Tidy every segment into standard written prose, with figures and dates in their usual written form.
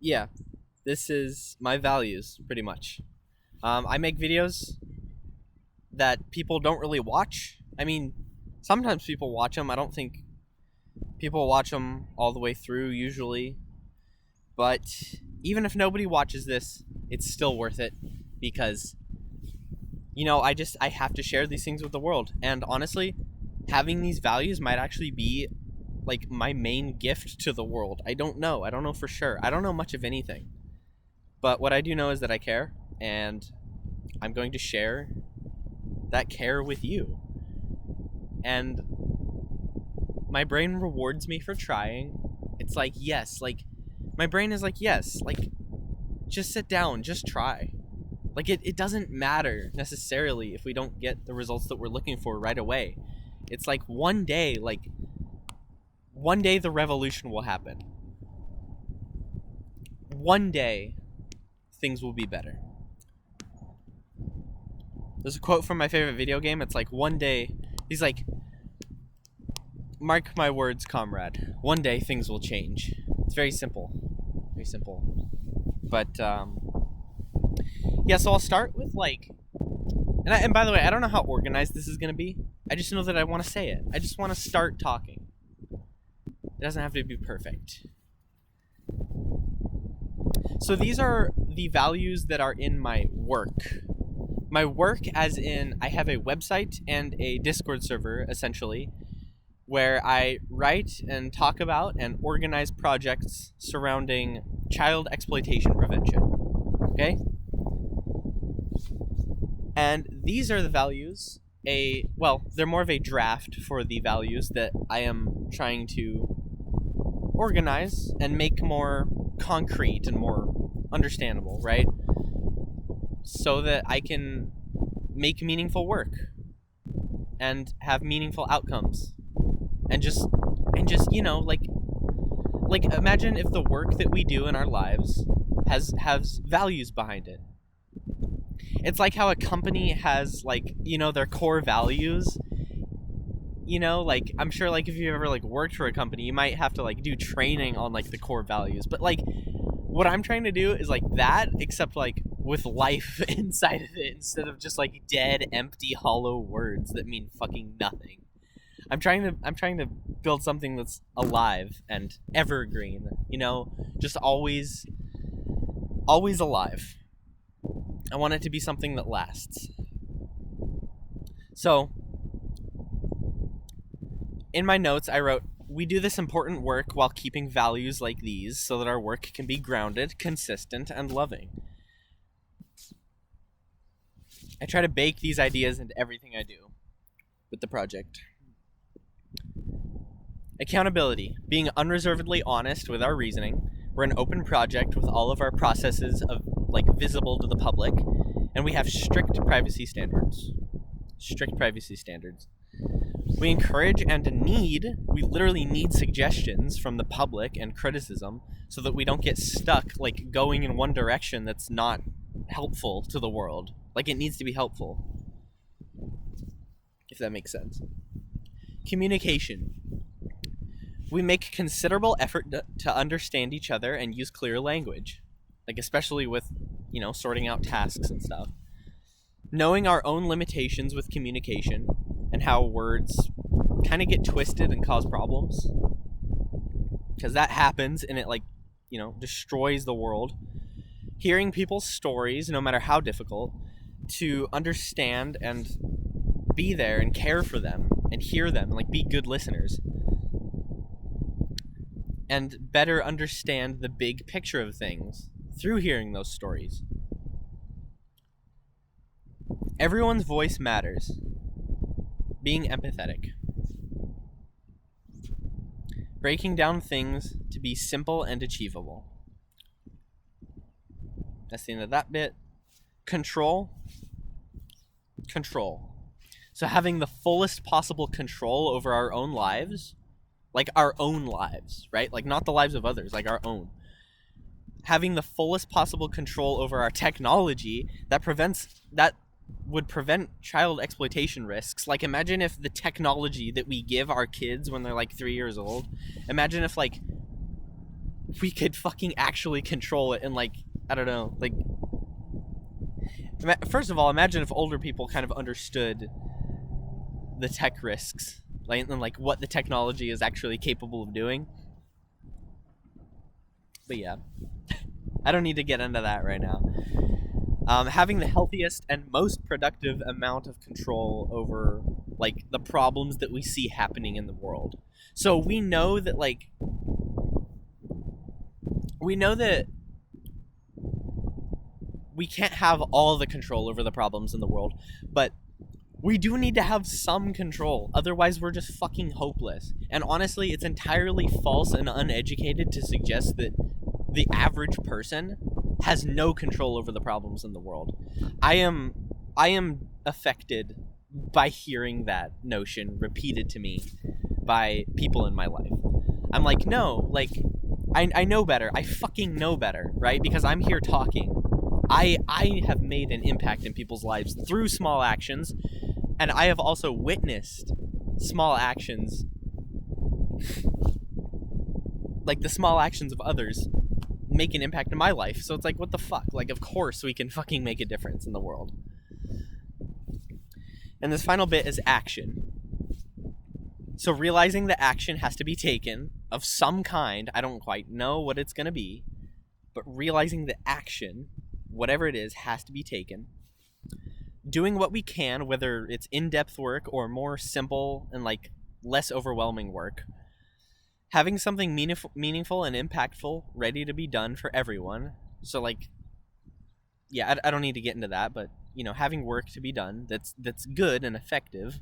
yeah, this is my values pretty much. I make videos that people don't really watch. I mean, sometimes people watch them. I don't think people watch them all the way through usually. But even if nobody watches this, it's still worth it because I have to share these things with the world. And honestly, having these values might actually be like my main gift to the world. I don't know. I don't know for sure. I don't know much of anything. But what I do know is that I care, and I'm going to share that care with you. And my brain rewards me for trying. It's like, yes, like my brain is like, yes, like just sit down, just try. Like it doesn't matter necessarily if we don't get the results that we're looking for right away. It's like one day the revolution will happen. One day things will be better. There's a quote from my favorite video game. It's like, one day, he's like, mark my words, comrade. One day things will change. It's very simple. Very simple. But, yeah, so I'll start with like, and by the way, I don't know how organized this is going to be. I just know that I want to say it. I just want to start talking. It doesn't have to be perfect. So these are the values that are in my work. My work, as in, I have a website and a Discord server, essentially, where I write and talk about and organize projects surrounding child exploitation prevention. Okay? And these are the values. They're more of a draft for the values that I am trying to organize and make more concrete and more understandable, right? So that I can make meaningful work and have meaningful outcomes. And just like imagine if the work that we do in our lives has values behind it. It's like how a company has like, their core values. Like I'm sure like if you ever like worked for a company, you might have to like do training on like the core values. But like what I'm trying to do is like that, except like with life inside of it instead of just like dead, empty, hollow words that mean fucking nothing. I'm trying to build something that's alive and evergreen, just always alive. I want it to be something that lasts. So, in my notes, I wrote, we do this important work while keeping values like these so that our work can be grounded, consistent, and loving. I try to bake these ideas into everything I do with the project. Accountability, being unreservedly honest with our reasoning. We're an open project with all of our processes of like visible to the public, and we have strict privacy standards. We encourage and we literally need suggestions from the public and criticism so that we don't get stuck like going in one direction that's not helpful to the world. Like it needs to be helpful. If that makes sense. Communication. We make considerable effort to understand each other and use clear language. Like especially with, sorting out tasks and stuff. Knowing our own limitations with communication and how words kind of get twisted and cause problems. Because that happens and it destroys the world. Hearing people's stories, no matter how difficult, to understand and be there and care for them and hear them and be good listeners. And better understand the big picture of things through hearing those stories. Everyone's voice matters. Being empathetic. Breaking down things to be simple and achievable. That's the end of that bit. Control. So having the fullest possible control over our own lives, like our own lives, right? Like not the lives of others, like our own. Having the fullest possible control over our technology that would prevent child exploitation risks. Like imagine if the technology that we give our kids when they're 3 years old, imagine if we could fucking actually control it and, like, I don't know, like, first of all, imagine if older people kind of understood the tech risks, like, and like what the technology is actually capable of doing. But yeah, I don't need to get into that right now. Having the healthiest and most productive amount of control over, like, the problems that we see happening in the world. So we know that we can't have all the control over the problems in the world, but we do need to have some control. Otherwise, we're just fucking hopeless. And honestly, it's entirely false and uneducated to suggest that the average person has no control over the problems in the world. I am affected by hearing that notion repeated to me by people in my life. I'm like, no, like, I know better. I fucking know better, right? Because I'm here talking. I have made an impact in people's lives through small actions, and I have also witnessed small actions, like the small actions of others, make an impact in my life. So it's like, what the fuck? Like, of course we can fucking make a difference in the world. And this final bit is action. So realizing that action has to be taken of some kind, I don't quite know what it's going to be, but realizing that action, whatever it is, has to be taken. Doing what we can, whether it's in-depth work or more simple and, like, less overwhelming work. Having something meaningful and impactful ready to be done for everyone. So, like, yeah, I don't need to get into that, but, you know, having work to be done that's good and effective.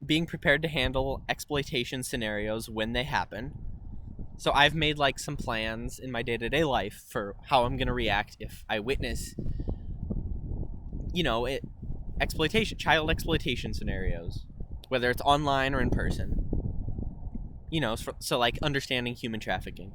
Being prepared to handle exploitation scenarios when they happen. So I've made, like, some plans in my day-to-day life for how I'm going to react if I witness, you know, child exploitation scenarios, whether it's online or in person. You know, so like understanding human trafficking.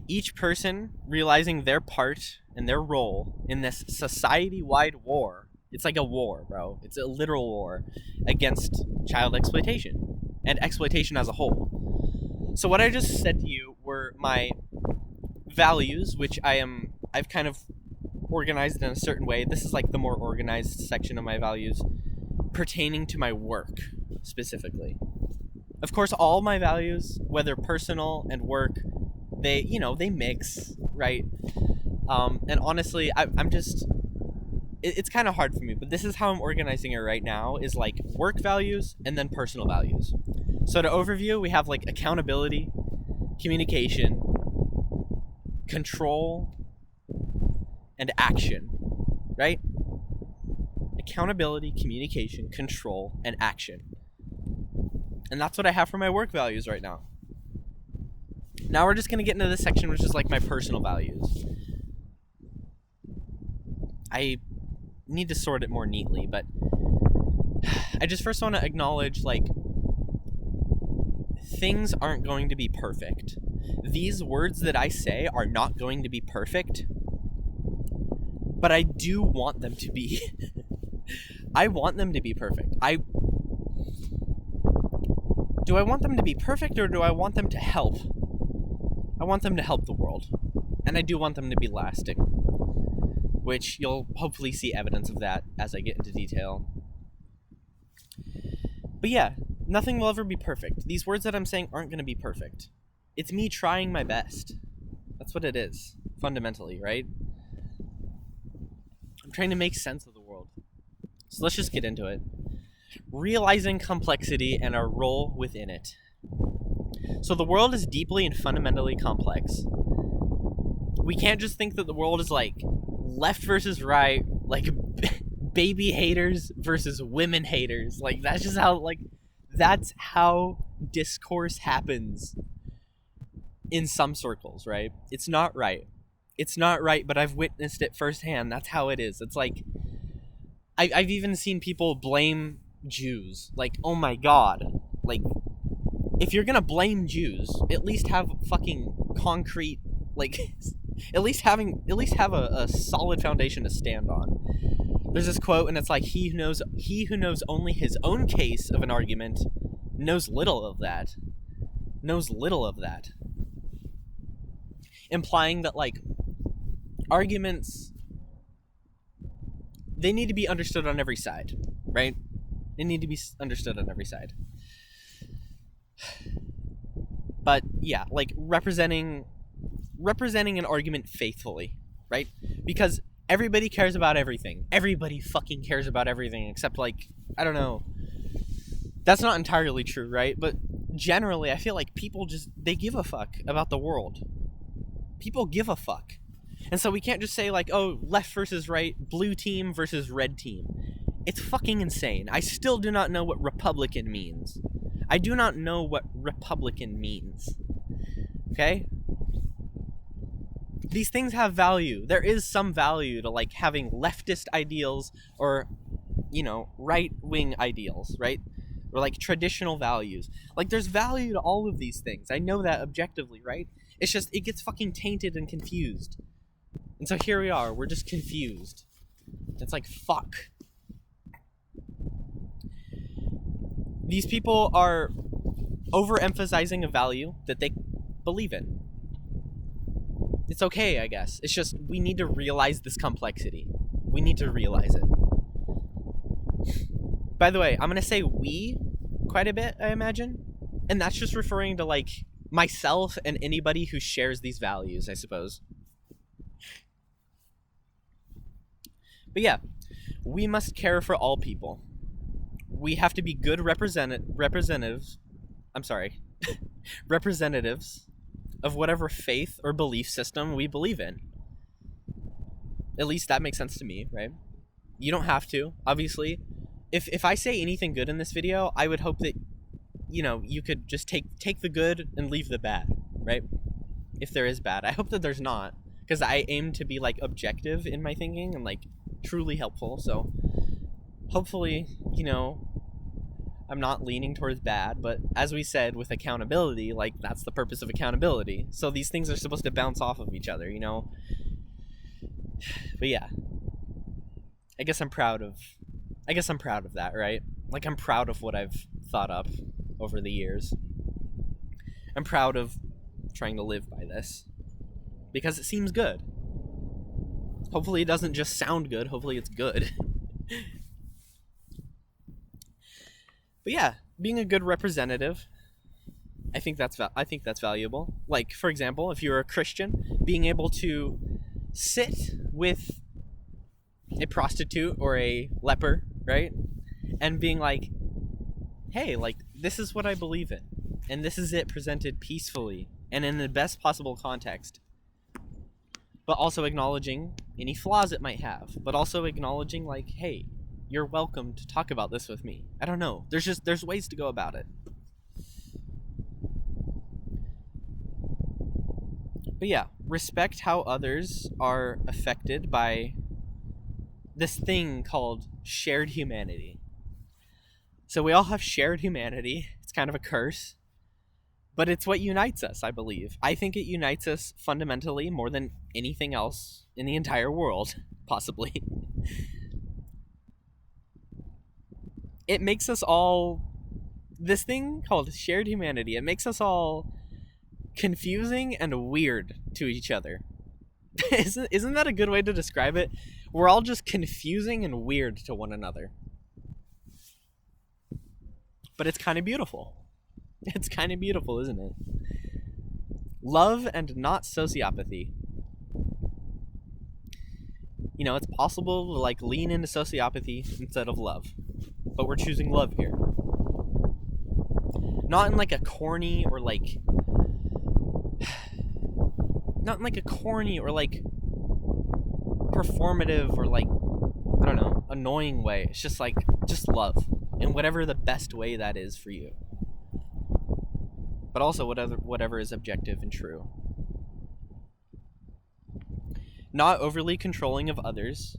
Each person realizing their part and their role in this society-wide war. It's like a war, bro. It's a literal war against child exploitation and exploitation as a whole. So what I just said to you were my values, which I've kind of organized in a certain way. This is like the more organized section of my values pertaining to my work specifically. Of course, all my values, whether personal and work, they mix, right? And honestly, it's kind of hard for me, but this is how I'm organizing it right now, is like work values and then personal values. So to overview, we have like accountability, communication, control, and action, right? Accountability, communication, control, and action. And that's what I have for my work values right now. Now we're just going to get into this section, which is like my personal values. I need to sort it more neatly, but I just first want to acknowledge, like, things aren't going to be perfect. These words that I say are not going to be perfect, but I do want them to be. I want them to be perfect. Do I want them to be perfect, or do I want them to help? I want them to help the world. And I do want them to be lasting. Which you'll hopefully see evidence of that as I get into detail. But yeah, nothing will ever be perfect. These words that I'm saying aren't going to be perfect. It's me trying my best. That's what it is, fundamentally, right? I'm trying to make sense of the world. So let's just get into it. Realizing complexity and our role within it. So the world is deeply and fundamentally complex. We can't just think that the world is like left versus right, like baby haters versus women haters. Like that's how discourse happens in some circles, right? It's not right. It's not right, but I've witnessed it firsthand. That's how it is. It's like I've even seen people blame Jews. Like, oh my god. Like, if you're gonna blame Jews, at least have fucking concrete, like, at least have a solid foundation to stand on. There's this quote, and it's like, he who knows only his own case of an argument knows little of that. knows little of that, implying that like arguments, they need to be understood on every side, right? They need to be understood on every side. But yeah, like representing an argument faithfully, right? Because everybody cares about everything. Everybody fucking cares about everything except like, I don't know. That's not entirely true, right? But generally, I feel like people they give a fuck about the world. People give a fuck. And so we can't just say like, oh, left versus right, blue team versus red team. It's fucking insane. I still do not know what Republican means. I do not know what Republican means. Okay? These things have value. There is some value to like having leftist ideals or, you know, right-wing ideals, right? Or like traditional values. Like there's value to all of these things. I know that objectively, right? It's just, it gets fucking tainted and confused. And so here we are, we're just confused. It's like, fuck. These people are overemphasizing a value that they believe in. It's okay, I guess. It's just, we need to realize this complexity. We need to realize it. By the way, I'm going to say we quite a bit, I imagine. And that's just referring to, like, myself and anybody who shares these values, I suppose. But yeah, we must care for all people. We have to be good representatives of whatever faith or belief system we believe in. At least that makes sense to me, right? You don't have to, obviously. If I say anything good in this video, I would hope that, you know, you could just take the good and leave the bad, right? If there is bad. I hope that there's not, because I aim to be, like, objective in my thinking and, like, truly helpful. So hopefully, you know, I'm not leaning towards bad, but as we said with accountability, like, that's the purpose of accountability. So these things are supposed to bounce off of each other, you know? But yeah, I guess I'm proud of that, right? Like, I'm proud of what I've thought up over the years. I'm proud of trying to live by this because it seems good. Hopefully it doesn't just sound good, hopefully it's good. But yeah, being a good representative, I think that's valuable. Like, for example, if you're a Christian, being able to sit with a prostitute or a leper, right? And being like, hey, like, this is what I believe in. And this is it presented peacefully and in the best possible context. But also acknowledging any flaws it might have. But also acknowledging, like, hey, you're welcome to talk about this with me. I don't know. There's ways to go about it. But yeah, respect how others are affected by this thing called shared humanity. So we all have shared humanity. It's kind of a curse. But it's what unites us, I believe. I think it unites us fundamentally more than anything else in the entire world, possibly. It makes us all, this thing called shared humanity, it makes us all confusing and weird to each other. Isn't that a good way to describe it? We're all just confusing and weird to one another. But it's kind of beautiful. It's kind of beautiful, isn't it? Love and not sociopathy. You know, it's possible to, like, lean into sociopathy instead of love. But we're choosing love here. Not in, like, a corny or, like... Not in, like, a corny or, like, performative or, like, I don't know, annoying way. It's just, like, just love. In whatever the best way that is for you. But also whatever is objective and true. Not overly controlling of others,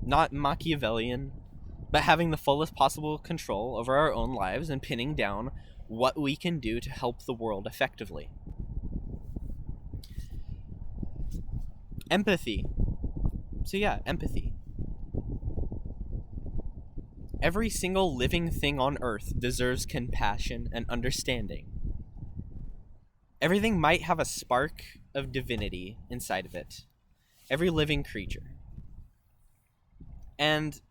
not Machiavellian, but having the fullest possible control over our own lives and pinning down what we can do to help the world effectively. Empathy. So yeah, empathy. Every single living thing on Earth deserves compassion and understanding. Everything might have a spark of divinity inside of it. Every living creature. And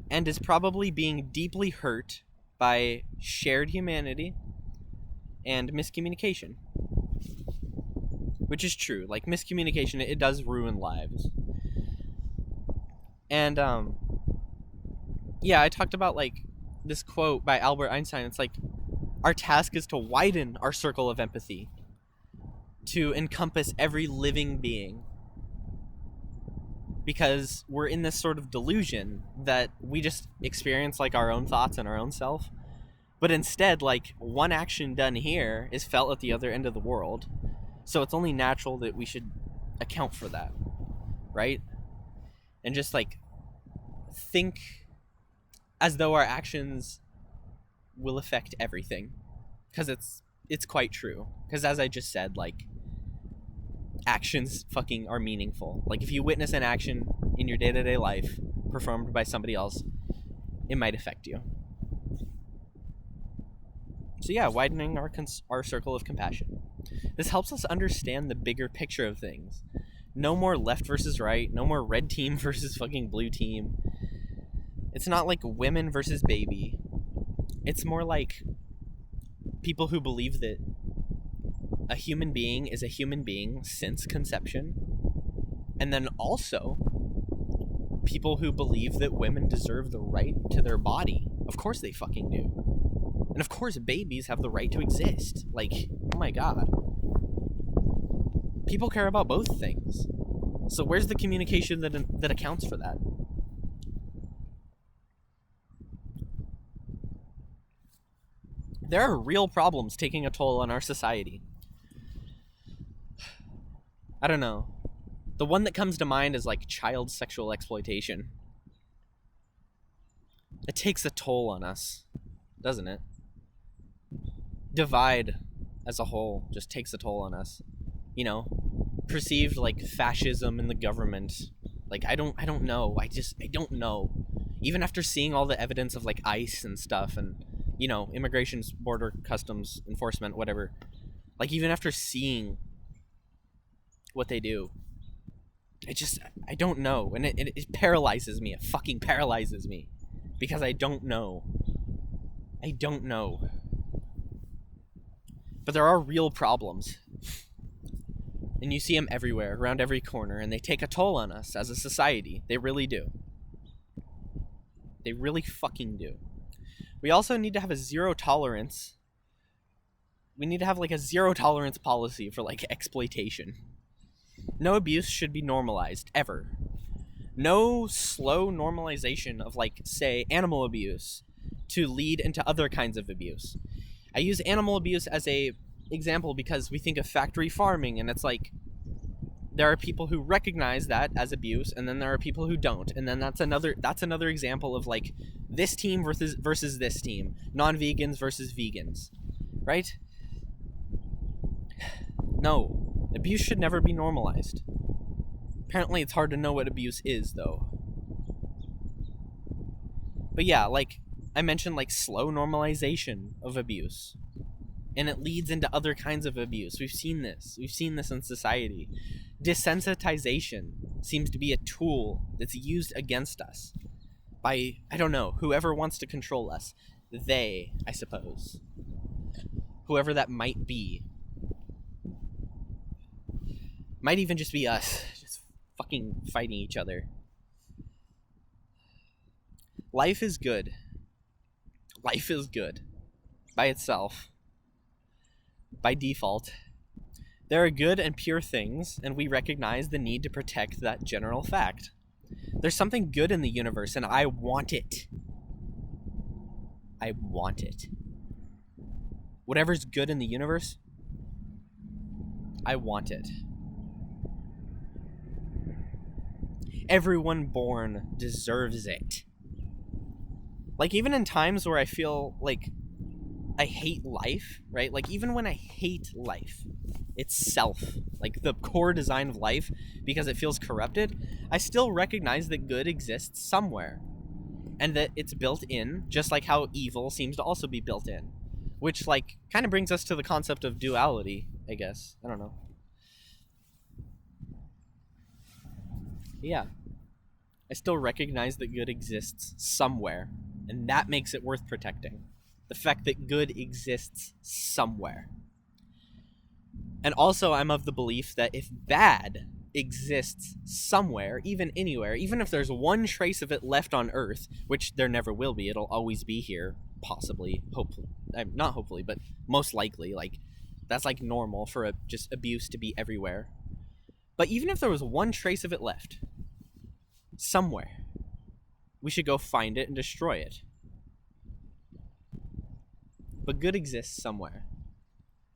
is probably being deeply hurt by shared humanity and miscommunication. Which is true. Like, miscommunication, it does ruin lives. And, yeah, I talked about, like, this quote by Albert Einstein. It's like, our task is to widen our circle of empathy to encompass every living being. Because we're in this sort of delusion that we just experience, like, our own thoughts and our own self. But instead, like, one action done here is felt at the other end of the world. So it's only natural that we should account for that, right? And just, like, think as though our actions will affect everything. Because it's quite true. Because as I just said, like, actions fucking are meaningful. Like, if you witness an action in your day-to-day life performed by somebody else, it might affect you. So yeah, widening our circle of compassion. This helps us understand the bigger picture of things. No more left versus right. No more red team versus fucking blue team. It's not like women versus baby. It's more like people who believe that a human being is a human being since conception. And then also people who believe that women deserve the right to their body. Of course they fucking do. And of course babies have the right to exist. Like, oh my god. People care about both things. So where's the communication that accounts for that? There are real problems taking a toll on our society. I don't know. The one that comes to mind is like child sexual exploitation. It takes a toll on us, doesn't it? Divide as a whole just takes a toll on us. You know, perceived like fascism in the government. Like, I don't know. I don't know. Even after seeing all the evidence of like ICE and stuff and, you know, immigration's border customs enforcement, whatever. Like, even after seeing what they do, I don't know. And it paralyzes me. It fucking paralyzes me. Because I don't know. I don't know. But there are real problems. And you see them everywhere, around every corner, and they take a toll on us as a society. They really do. They really fucking do. We also need to have a zero tolerance. We need to have like a zero tolerance policy for like exploitation. No abuse should be normalized, ever. No slow normalization of, like, say, animal abuse to lead into other kinds of abuse. I use animal abuse as a example because we think of factory farming, and it's like there are people who recognize that as abuse, and then there are people who don't, and then that's another example of like this team versus this team, non-vegans versus vegans, right? No, abuse should never be normalized. Apparently it's hard to know what abuse is, though. But yeah, like I mentioned, like slow normalization of abuse. And it leads into other kinds of abuse. We've seen this in society. Desensitization seems to be a tool that's used against us by, I don't know, whoever wants to control us. They, I suppose. Whoever that might be. Might even just be us, just fucking fighting each other. Life is good. Life is good. By itself. By default. There are good and pure things, and we recognize the need to protect that general fact. There's something good in the universe, and I want it. I want it. Whatever's good in the universe, I want it. Everyone born deserves it. Like, even in times where I feel like I hate life, right? Like, even when I hate life itself, like the core design of life, because it feels corrupted, I still recognize that good exists somewhere. And that it's built in, just like how evil seems to also be built in. which like kind of brings us to the concept of duality, I guess. I don't know. Yeah. I still recognize that good exists somewhere, and that makes it worth protecting. The fact that good exists somewhere. And also, I'm of the belief that if bad exists somewhere, even anywhere, even if there's one trace of it left on Earth, which there never will be, it'll always be here, possibly, hopefully, not hopefully, but most likely, like, that's like normal for just abuse to be everywhere. But even if there was one trace of it left, somewhere, we should go find it and destroy it. But good exists somewhere.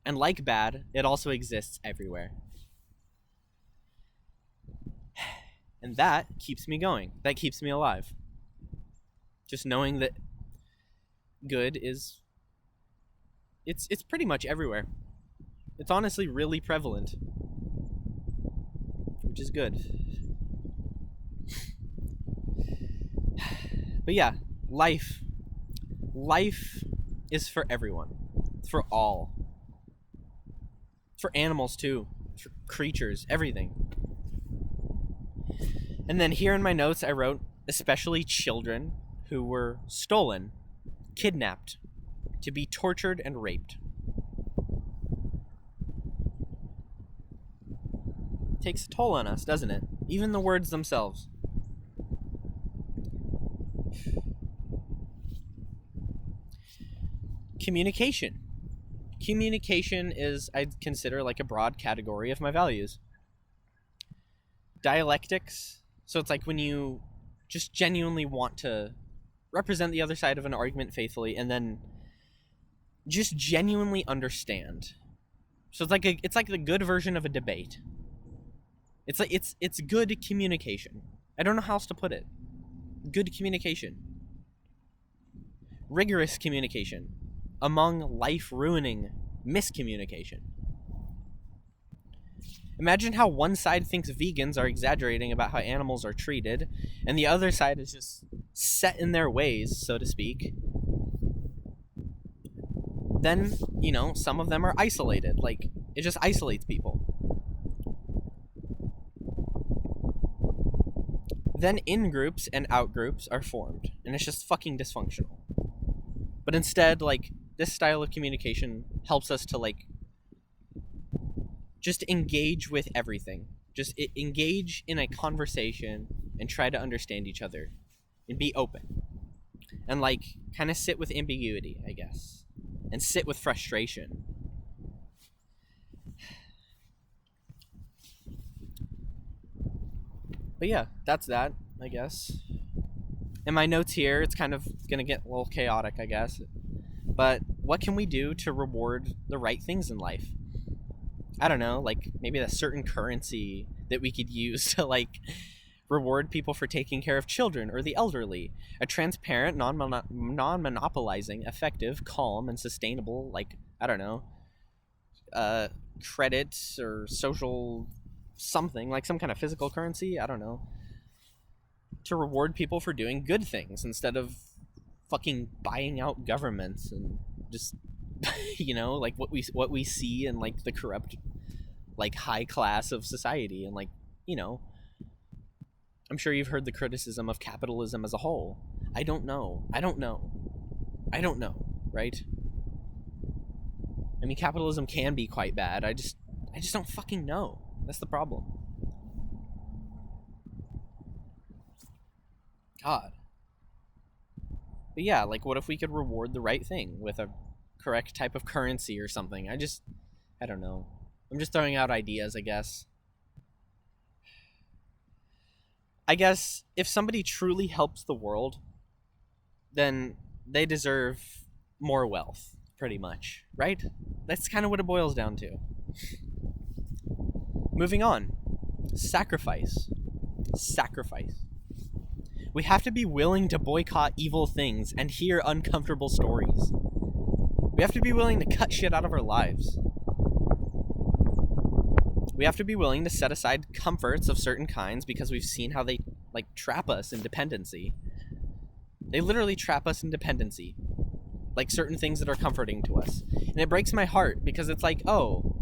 And like bad, it also exists everywhere. And that keeps me going. That keeps me alive. Just knowing that good is... It's pretty much everywhere. It's honestly really prevalent. Which is good. But yeah, life. Life is for everyone. For all. For animals too. For creatures. Everything. And then here in my notes I wrote, especially children who were stolen, kidnapped, to be tortured and raped. It takes a toll on us, doesn't it? Even the words themselves. Communication. Communication is, I'd consider, like a broad category of my values. Dialectics. So it's like when you just genuinely want to represent the other side of an argument faithfully and then just genuinely understand. So it's like the good version of a debate. It's like it's good communication. I don't know how else to put it. Good communication. Rigorous communication among life-ruining miscommunication. Imagine how one side thinks vegans are exaggerating about how animals are treated, and the other side is just set in their ways, so to speak. Then, you know, some of them are isolated. Like, it just isolates people. Then in-groups and out-groups are formed, and it's just fucking dysfunctional. But instead, like, this style of communication helps us to, like, just engage with everything. Just engage in a conversation and try to understand each other and be open. And, like, kind of sit with ambiguity, I guess. And sit with frustration. But yeah, that's that, I guess. In my notes here, it's kind of going to get a little chaotic, I guess. But what can we do to reward the right things in life? I don't know, like maybe a certain currency that we could use to like reward people for taking care of children or the elderly. A transparent, non-monopolizing, effective, calm, and sustainable, like, I don't know, credit or social something, like some kind of physical currency, I don't know, to reward people for doing good things instead of fucking buying out governments and just, you know, like what we see in like the corrupt, like high class of society. And like, you know, I'm sure you've heard the criticism of capitalism as a whole. I don't know, right? I mean, capitalism can be quite bad. I just don't fucking know. That's the problem. God. But yeah, like what if we could reward the right thing with a correct type of currency or something? I don't know. I'm just throwing out ideas, I guess. I guess if somebody truly helps the world, then they deserve more wealth, pretty much, right? That's kind of what it boils down to. Moving on. Sacrifice. We have to be willing to boycott evil things and hear uncomfortable stories. We have to be willing to cut shit out of our lives. We have to be willing to set aside comforts of certain kinds because we've seen how they, like, trap us in dependency. They literally trap us in dependency. like certain things that are comforting to us. And it breaks my heart because it's like, oh,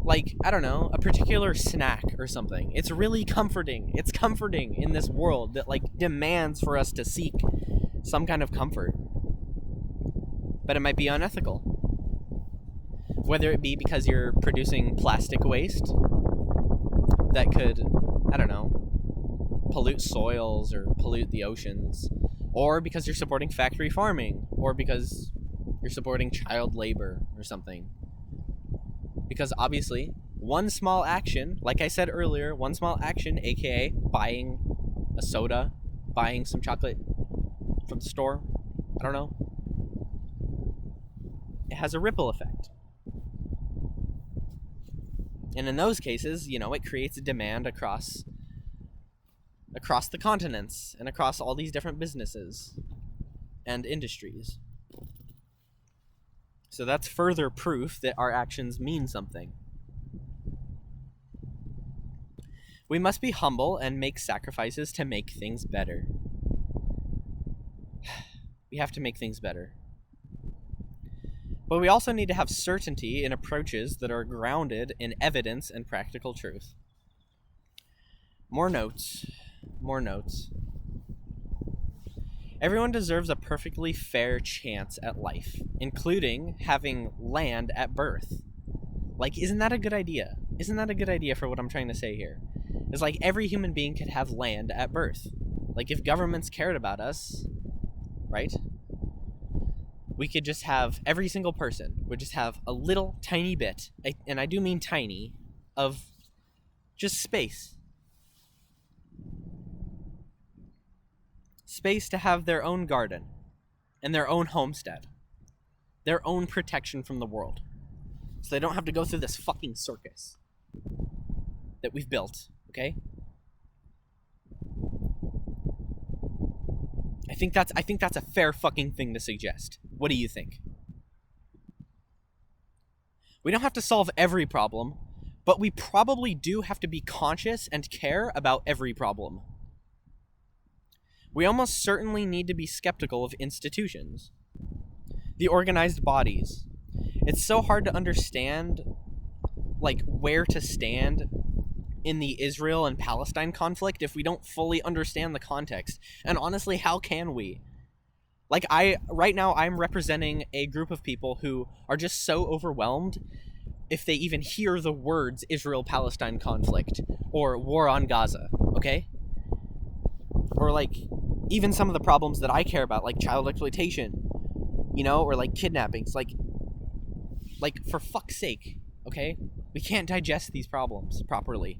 like, I don't know, a particular snack or something. It's really comforting. It's comforting in this world that like demands for us to seek some kind of comfort. But it might be unethical. Whether it be because you're producing plastic waste that could, I don't know, pollute soils or pollute the oceans, or because you're supporting factory farming, or because you're supporting child labor or something. Because obviously, one small action, like I said earlier, one small action, aka buying a soda, buying some chocolate from the store, I don't know, it has a ripple effect. And in those cases, you know, it creates a demand across the continents and across all these different businesses and industries. So that's further proof that our actions mean something. We must be humble and make sacrifices to make things better. We have to make things better. But we also need to have certainty in approaches that are grounded in evidence and practical truth. More notes. Everyone deserves a perfectly fair chance at life, including having land at birth. Like, isn't that a good idea? Isn't that a good idea for what I'm trying to say here? It's like every human being could have land at birth. Like, if governments cared about us, right? We could just have, every single person would just have a little tiny bit, and I do mean tiny, of just space. Space to have their own garden and their own homestead, their own protection from the world, so they don't have to go through this fucking circus that we've built, okay? I think that's a fair fucking thing to suggest. What do you think? We don't have to solve every problem, but we probably do have to be conscious and care about every problem. We almost certainly need to be skeptical of institutions, the organized bodies. It's so hard to understand, like, where to stand in the Israel and Palestine conflict if we don't fully understand the context. And honestly, how can we? Like, right now, I'm representing a group of people who are just so overwhelmed if they even hear the words Israel-Palestine conflict or war on Gaza, okay? Or, like, even some of the problems that I care about, like child exploitation, you know, or like kidnappings, like for fuck's sake, okay? We can't digest these problems properly.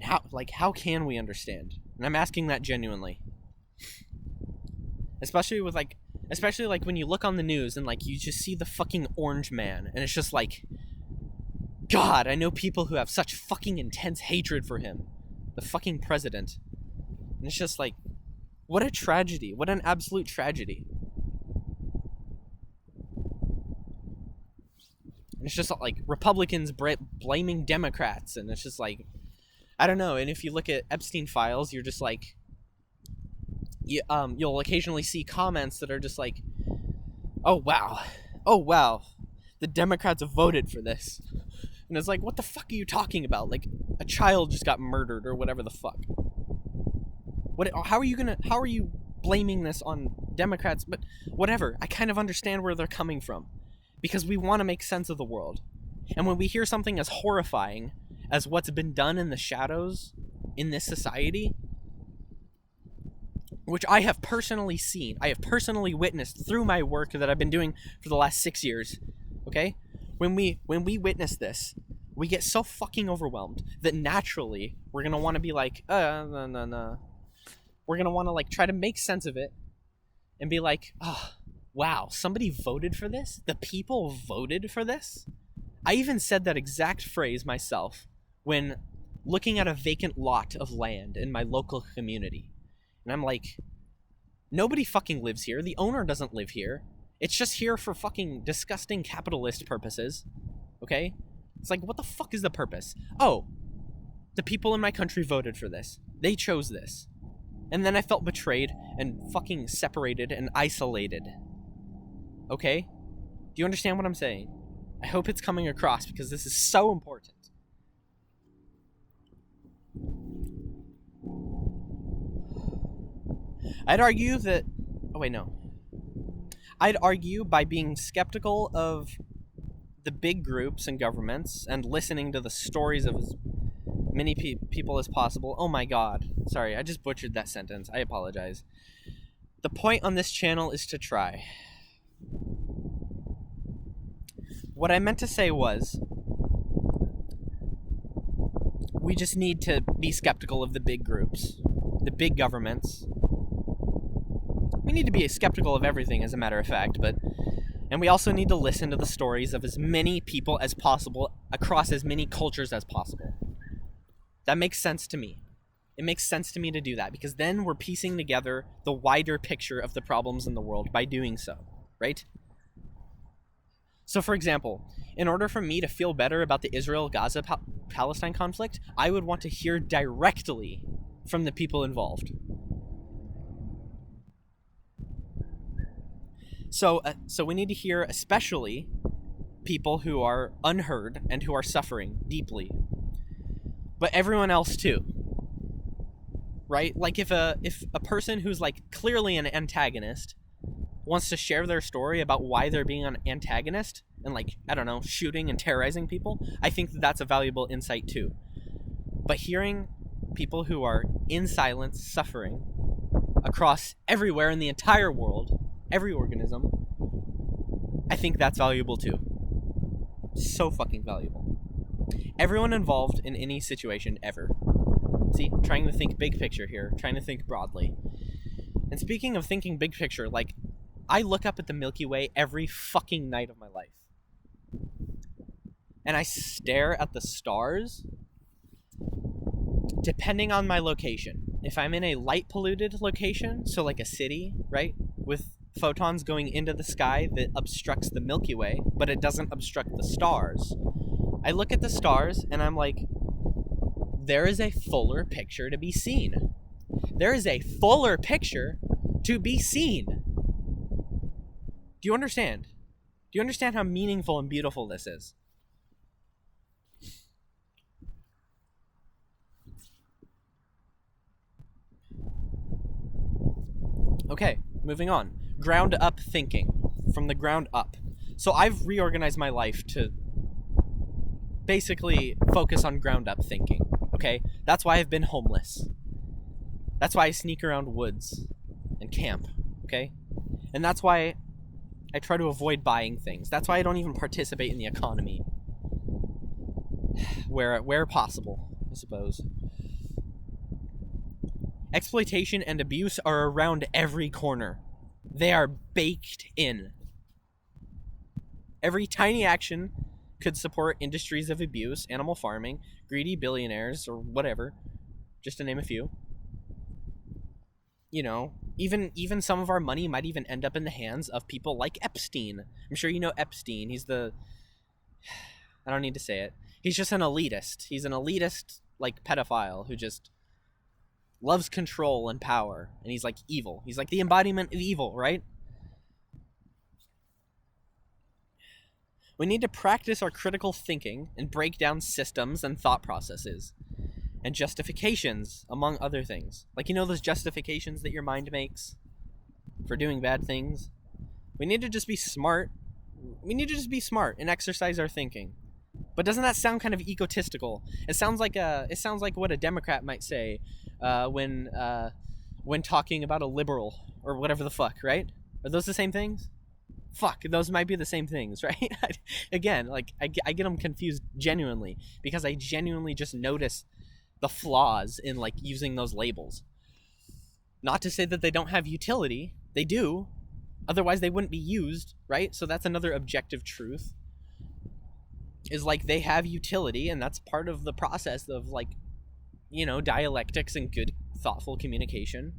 How can we understand? And I'm asking that genuinely. Especially when you look on the news and like you just see the fucking orange man and it's just like, God, I know people who have such fucking intense hatred for him. The fucking president. And it's just like, what a tragedy. What an absolute tragedy. And it's just like Republicans blaming Democrats. And it's just like, I don't know. And if you look at Epstein files, you're just like, you'll occasionally see comments that are just like, oh wow, the Democrats voted for this. And it's like, what the fuck are you talking about? Like, a child just got murdered or whatever the fuck. How are you blaming this on Democrats? But whatever, I kind of understand where they're coming from. Because we want to make sense of the world. And when we hear something as horrifying as what's been done in the shadows in this society, which I have personally seen, I have personally witnessed through my work that I've been doing for the last 6 years, okay? When we witness this, we get so fucking overwhelmed that naturally we're going to want to be like, no. We're going to want to like try to make sense of it and be like, oh, wow, somebody voted for this? The people voted for this? I even said that exact phrase myself when looking at a vacant lot of land in my local community. And I'm like, nobody fucking lives here. The owner doesn't live here. It's just here for fucking disgusting capitalist purposes, okay? It's like, what the fuck is the purpose? Oh, the people in my country voted for this. They chose this. And then I felt betrayed and fucking separated and isolated. Okay? Do you understand what I'm saying? I hope it's coming across because this is so important. I'd argue that... Oh, wait, no. I'd argue by being skeptical of the big groups and governments and listening to the stories of as many people as possible. Oh my god. Sorry, I just butchered that sentence. I apologize. The point on this channel is to try. What I meant to say was, we just need to be skeptical of the big groups, the big governments. We need to be skeptical of everything, as a matter of fact, and we also need to listen to the stories of as many people as possible across as many cultures as possible. That makes sense to me. It makes sense to me to do that, because then we're piecing together the wider picture of the problems in the world by doing so, right? So, for example, in order for me to feel better about the Israel-Gaza-Palestine conflict, I would want to hear directly from the people involved. So we need to hear especially people who are unheard and who are suffering deeply. But everyone else too. Right? Like if a person who's like clearly an antagonist wants to share their story about why they're being an antagonist and, like, I don't know, shooting and terrorizing people, I think that's a valuable insight too. But hearing people who are in silence suffering across everywhere in the entire world, every organism, I think that's valuable too. So fucking valuable. Everyone involved in any situation ever. See, trying to think big picture here, trying to think broadly. And speaking of thinking big picture, like, I look up at the Milky Way every fucking night of my life. And I stare at the stars depending on my location. If I'm in a light polluted location, so like a city, right, with photons going into the sky that obstructs the Milky Way, but it doesn't obstruct the stars, I look at the stars and I'm like, there is a fuller picture to be seen. There is a fuller picture to be seen. Do you understand? Do you understand how meaningful and beautiful this is? Okay, moving on. Ground up thinking. From the ground up. So I've reorganized my life to basically focus on ground up thinking. Okay? That's why I've been homeless. That's why I sneak around woods and camp. Okay? And that's why I try to avoid buying things. That's why I don't even participate in the economy. Where possible, I suppose. Exploitation and abuse are around every corner. They are baked in. Every tiny action could support industries of abuse, animal farming, greedy billionaires, or whatever, just to name a few. You know, even some of our money might even end up in the hands of people like Epstein. I'm sure you know Epstein. He's the... I don't need to say it. He's just an elitist. He's an elitist, like, pedophile who just loves control and power. And he's, like, evil. He's, like, the embodiment of evil, right? We need to practice our critical thinking and break down systems and thought processes. And justifications, among other things. Like, you know those justifications that your mind makes for doing bad things? We need to just be smart. We need to just be smart and exercise our thinking. But doesn't that sound kind of egotistical? It sounds like what a Democrat might say when talking about a liberal or whatever the fuck, right? Are those the same things? Fuck, those might be the same things, right? Again, like, I get them confused genuinely because I genuinely just notice the flaws in, like, using those labels. Not to say that they don't have utility. They do. Otherwise, they wouldn't be used, right? So that's another objective truth. Is, like, they have utility, and that's part of the process of, like, you know, dialectics and good, thoughtful communication.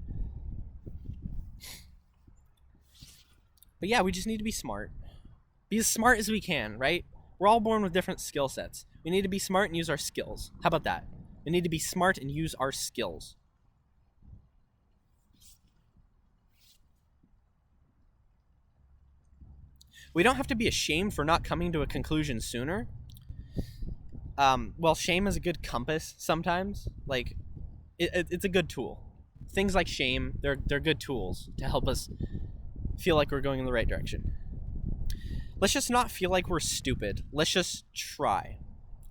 But yeah, we just need to be smart. Be as smart as we can, right? We're all born with different skill sets. We need to be smart and use our skills. How about that? We need to be smart and use our skills. We don't have to be ashamed for not coming to a conclusion sooner. Well, shame is a good compass sometimes. Like, it's a good tool. Things like shame, they're good tools to help us feel like we're going in the right direction. Let's just not feel like we're stupid. Let's just try.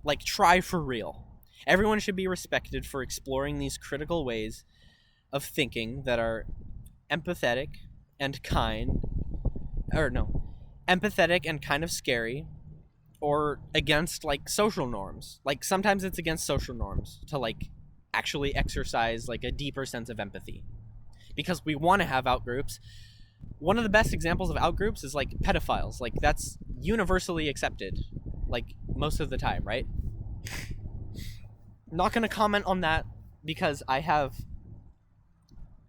Like, try for real. Everyone should be respected for exploring these critical ways of thinking that are empathetic and kind, or no, empathetic and kind of scary, or against, like, social norms. Like, sometimes it's against social norms to, like, actually exercise, like, a deeper sense of empathy. Because we want to have outgroups. One of the best examples of outgroups is, like, pedophiles. Like, that's universally accepted, like, most of the time, right? Not going to comment on that because I have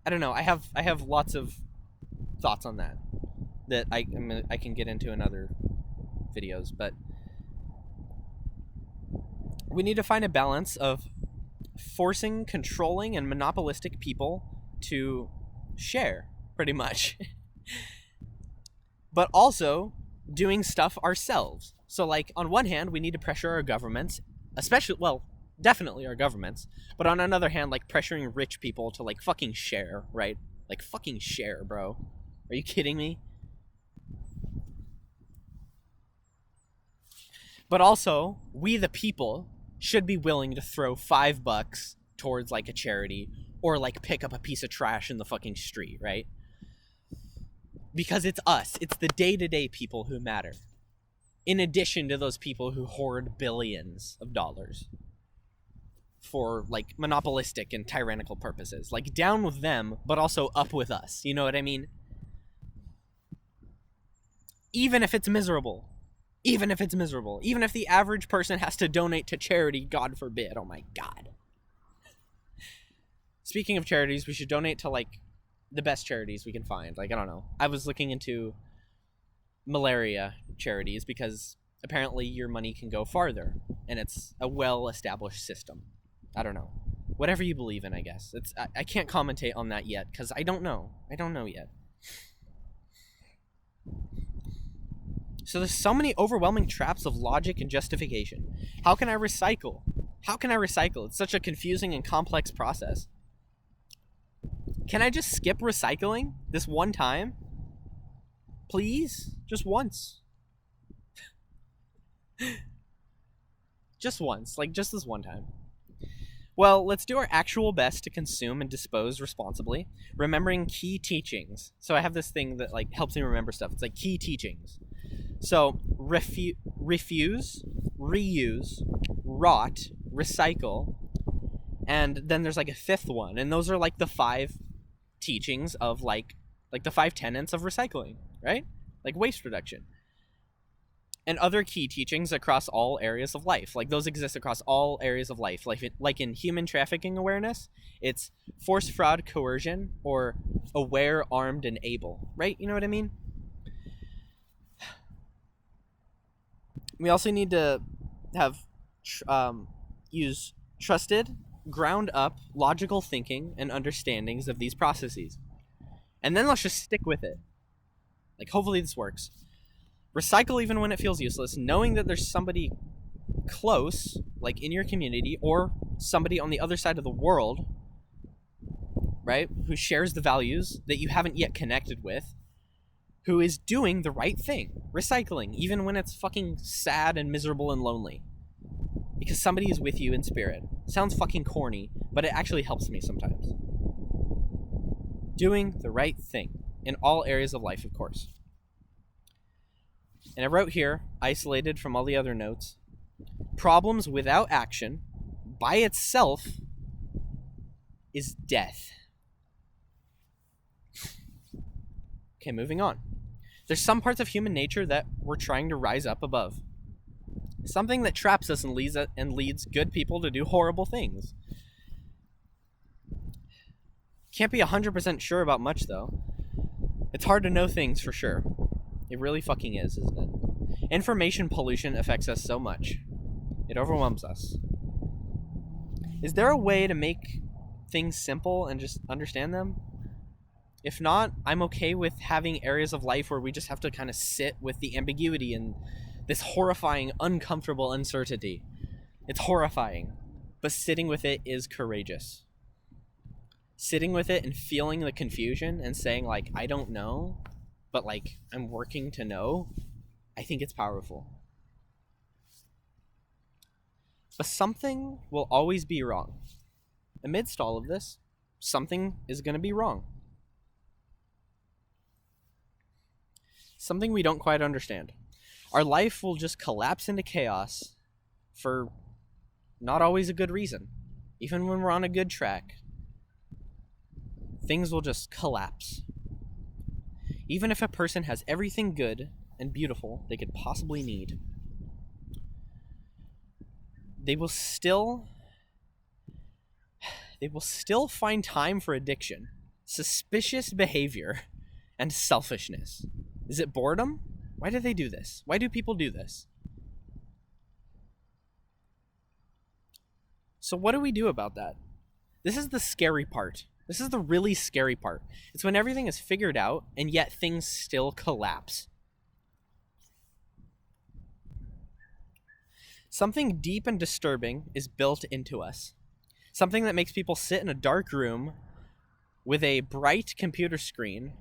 lots of thoughts on that I can get into in other videos, but we need to find a balance of forcing controlling and monopolistic people to share, pretty much. But also doing stuff ourselves. So, like, on one hand, we need to pressure our governments, especially, well, definitely our governments, but on another hand, like, pressuring rich people to, like, fucking share, right? Like, fucking share, bro. Are you kidding me? But also, we the people should be willing to throw $5 towards, like, a charity, or, like, pick up a piece of trash in the fucking street, right? Because it's us. It's the day-to-day people who matter. In addition to those people who hoard billions of dollars for, like, monopolistic and tyrannical purposes. Like, down with them, but also up with us. You know what I mean? Even if it's miserable. Even if it's miserable. Even if the average person has to donate to charity, God forbid. Oh my God. Speaking of charities, we should donate to, like, the best charities we can find. Like, I don't know. I was looking into malaria charities because apparently your money can go farther, and it's a well-established system. I don't know. Whatever you believe in, I guess. I can't commentate on that yet because I don't know. I don't know yet. So there's so many overwhelming traps of logic and justification. How can I recycle? How can I recycle? It's such a confusing and complex process. Can I just skip recycling this one time? Please? Just once. Just once. Like, just this one time. Well, let's do our actual best to consume and dispose responsibly, remembering key teachings. So I have this thing that, like, helps me remember stuff. It's like key teachings. So, refuse, reuse, rot, recycle, and then there's, like, a fifth one. And those are, like, the 5 teachings of, like the 5 tenets of recycling, right? Like waste reduction. And other key teachings across all areas of life. Like, those exist across all areas of life. Like in human trafficking awareness, it's force, fraud, coercion, or aware, armed, and able, right? You know what I mean? We also need to have use trusted, ground up, logical thinking and understandings of these processes. And then let's just stick with it. Like, hopefully this works. Recycle even when it feels useless, knowing that there's somebody close, like in your community, or somebody on the other side of the world, right, who shares the values that you haven't yet connected with, who is doing the right thing, recycling, even when it's fucking sad and miserable and lonely. Because somebody is with you in spirit. Sounds fucking corny, but it actually helps me sometimes. Doing the right thing in all areas of life, of course. And I wrote here, isolated from all the other notes, problems without action, by itself, is death. Okay, moving on. There's some parts of human nature that we're trying to rise up above. Something that traps us and leads good people to do horrible things. Can't be 100% sure about much, though. It's hard to know things for sure. It really fucking is, isn't it? Information pollution affects us so much. It overwhelms us. Is there a way to make things simple and just understand them? If not, I'm okay with having areas of life where we just have to kind of sit with the ambiguity and this horrifying, uncomfortable uncertainty. It's horrifying, but sitting with it is courageous. Sitting with it and feeling the confusion and saying, like, I don't know, but, like, I'm working to know, I think it's powerful. But something will always be wrong. Amidst all of this, something is going to be wrong. Something we don't quite understand. Our life will just collapse into chaos for not always a good reason. Even when we're on a good track, things will just collapse. Even if a person has everything good and beautiful they could possibly need, they will still find time for addiction, suspicious behavior, and selfishness. Is it boredom? Why do they do this? Why do people do this? So what do we do about that? This is the scary part. This is the really scary part. It's when everything is figured out and yet things still collapse. Something deep and disturbing is built into us. Something that makes people sit in a dark room with a bright computer screen,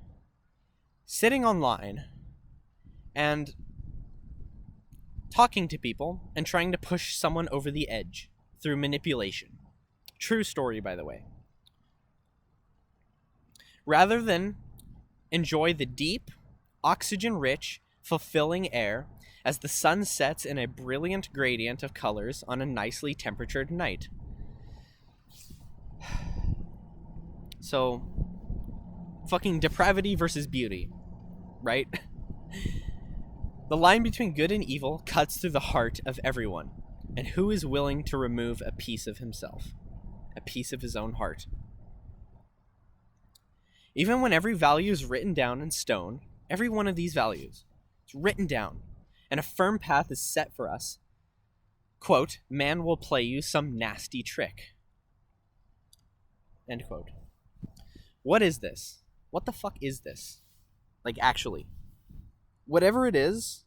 sitting online, and talking to people and trying to push someone over the edge through manipulation. True story, by the way. Rather than enjoy the deep, oxygen-rich, fulfilling air as the sun sets in a brilliant gradient of colors on a nicely temperatured night. So, fucking depravity versus beauty, right? The line between good and evil cuts through the heart of everyone. And who is willing to remove a piece of himself? A piece of his own heart? Even when every value is written down in stone, every one of these values is written down, and a firm path is set for us, quote, man will play you some nasty trick. End quote. What is this? What the fuck is this? Like, actually. Whatever it is,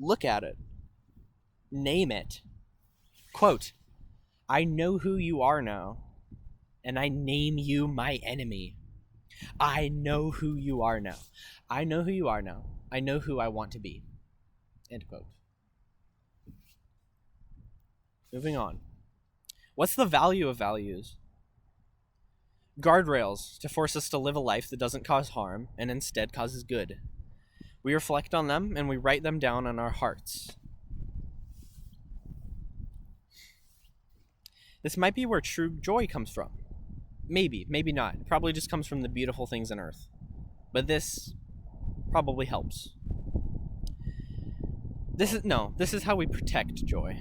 look at it. Name it. Quote, I know who you are now, and I name you my enemy. I know who you are now. I know who you are now. I know who I want to be. End quote. Moving on. What's the value of values? Guardrails to force us to live a life that doesn't cause harm and instead causes good. We reflect on them and we write them down on our hearts. This might be where true joy comes from. Maybe, maybe not. It probably just comes from the beautiful things on earth. But this probably helps. This is how we protect joy.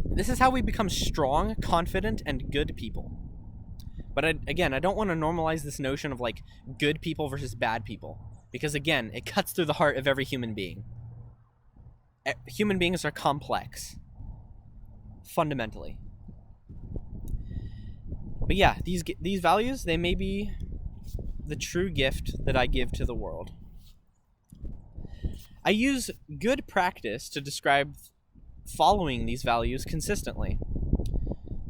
This is how we become strong, confident, and good people. But again, I don't want to normalize this notion of like good people versus bad people. Because again, it cuts through the heart of every human being. Human beings are complex. Fundamentally. But yeah, these values, they may be the true gift that I give to the world. I use good practice to describe following these values consistently.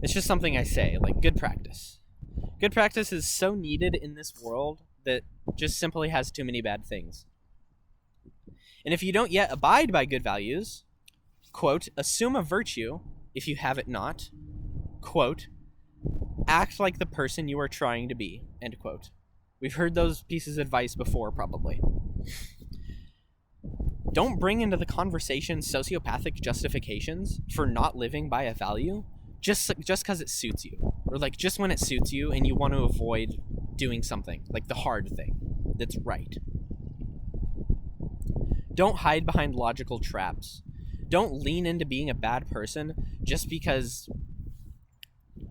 It's just something I say, like good practice. Good practice is so needed in this world that just simply has too many bad things. And if you don't yet abide by good values, quote, assume a virtue if you have it not, quote, act like the person you are trying to be, end quote. We've heard those pieces of advice before, probably. Don't bring into the conversation sociopathic justifications for not living by a value just because it suits you. Or like just when it suits you and you want to avoid doing something, like the hard thing that's right. Don't hide behind logical traps. Don't lean into being a bad person just because...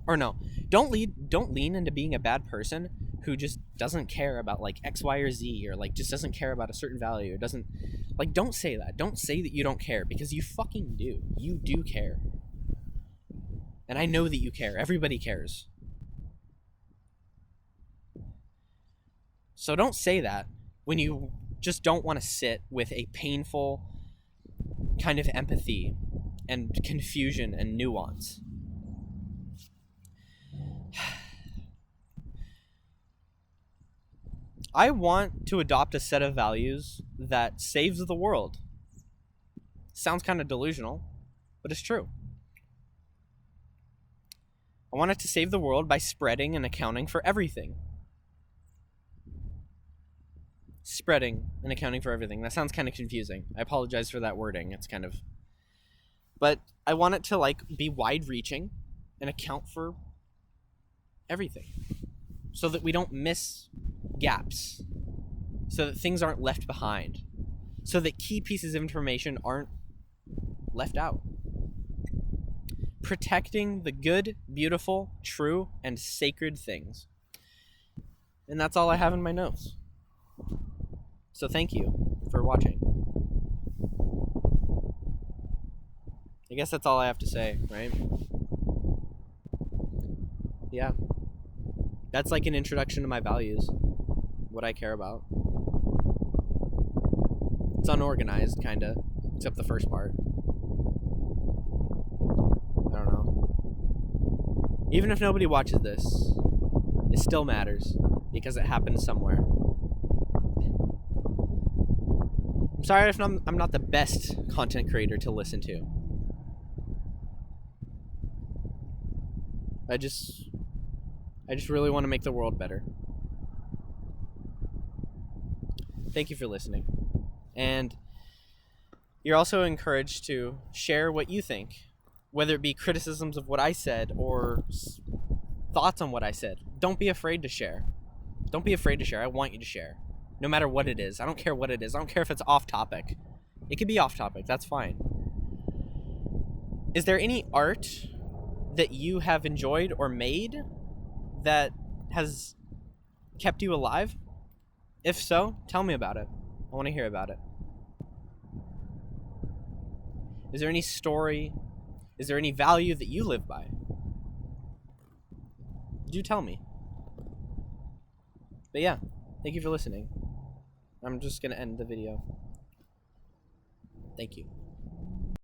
Or no, don't lean into being a bad person who just doesn't care about like X, Y, or Z, or like just doesn't care about a certain value, or doesn't... Like, don't say that. Don't say that you don't care, because you fucking do. You do care. And I know that you care. Everybody cares. So don't say that when you just don't want to sit with a painful kind of empathy and confusion and nuance. I want to adopt a set of values that saves the world. Sounds kind of delusional, but it's true. I want it to save the world by spreading and accounting for everything. Spreading and accounting for everything. That sounds kind of confusing. I apologize for that wording. It's kind of... But I want it to like be wide-reaching and account for everything, so that we don't miss gaps, so that things aren't left behind, so that key pieces of information aren't left out. Protecting the good, beautiful, true, and sacred things. And that's all I have in my notes. So thank you for watching. I guess that's all I have to say, right? Yeah. That's like an introduction to my values, what I care about. It's unorganized, kinda, except the first part. I don't know. Even if nobody watches this, it still matters, because it happened somewhere. I'm sorry if I'm not the best content creator to listen to. I just really want to make the world better. Thank you for listening. And you're also encouraged to share what you think, whether it be criticisms of what I said or thoughts on what I said. Don't be afraid to share. Don't be afraid to share. I want you to share, no matter what it is. I don't care what it is. I don't care if it's off topic. It could be off topic. That's fine. Is there any art that you have enjoyed or made that has kept you alive? If so, tell me about it. I want to hear about it. Is there any story? Is there any value that you live by? Do tell me. But yeah, thank you for listening. I'm just going to end the video. Thank you.